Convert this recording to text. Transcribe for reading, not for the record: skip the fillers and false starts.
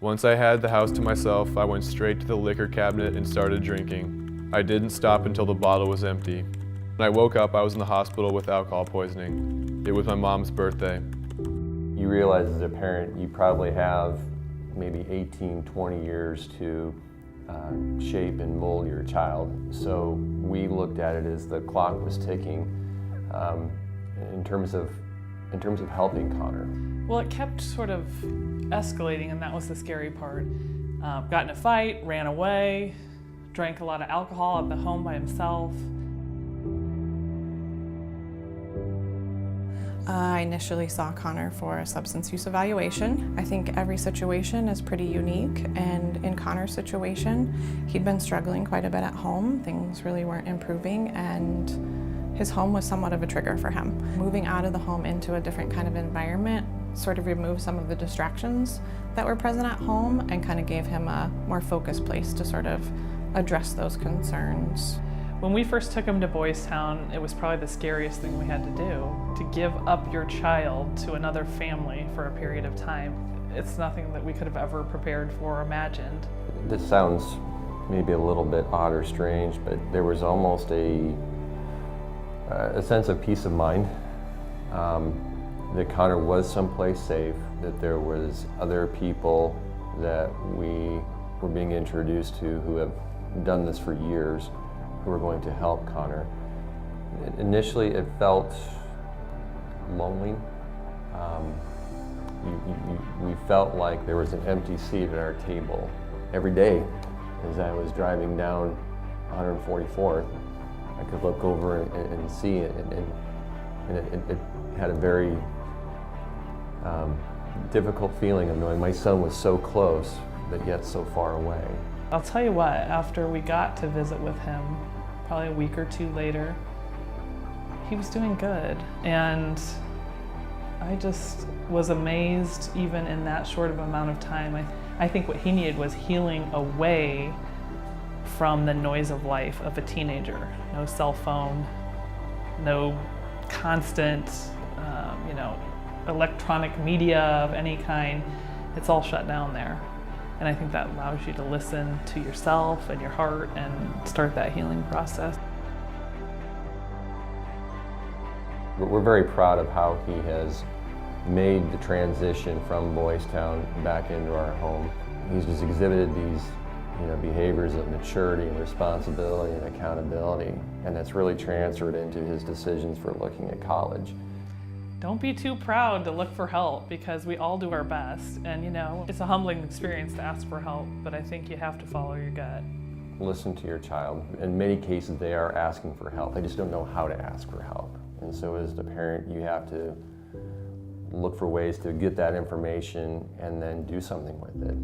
Once I had the house to myself, I went straight to the liquor cabinet and started drinking. I didn't stop until the bottle was empty. When I woke up, I was in the hospital with alcohol poisoning. It was my mom's birthday. You realize as a parent, you probably have maybe 18, 20 years to shape and mold your child. So we looked at it as the clock was ticking in terms of helping Connor. Well, it kept sort of escalating, and that was the scary part. Got in a fight, ran away, drank a lot of alcohol at the home by himself. I initially saw Connor for a substance use evaluation. I think every situation is pretty unique, and in Connor's situation, he'd been struggling quite a bit at home. Things really weren't improving, and his home was somewhat of a trigger for him. Moving out of the home into a different kind of environment sort of removed some of the distractions that were present at home and kind of gave him a more focused place to sort of address those concerns. When we first took him to Boys Town, it was probably the scariest thing we had to do, to give up your child to another family for a period of time. It's nothing that we could have ever prepared for or imagined. This sounds maybe a little bit odd or strange, but there was almost a sense of peace of mind that Connor was someplace safe, that there was other people that we were being introduced to who have done this for years, who were going to help Connor. Initially, it felt lonely. We felt like there was an empty seat at our table. Every day, as I was driving down 144th, I could look over and see it, and it had a very difficult feeling of knowing my son was so close, but yet so far away. I'll tell you what, after we got to visit with him, probably a week or two later, he was doing good. And I just was amazed, even in that short of amount of time. I think what he needed was healing away from the noise of life of a teenager. No cell phone, no constant, electronic media of any kind. It's all shut down there. And I think that allows you to listen to yourself and your heart and start that healing process. We're very proud of how he has made the transition from Boys Town back into our home. He's just exhibited these behaviors of maturity and responsibility and accountability, and that's really transferred into his decisions for looking at college. Don't be too proud to look for help, because we all do our best, and it's a humbling experience to ask for help, but I think you have to follow your gut. Listen to your child. In many cases, they are asking for help. They just don't know how to ask for help. And so as the parent, you have to look for ways to get that information and then do something with it.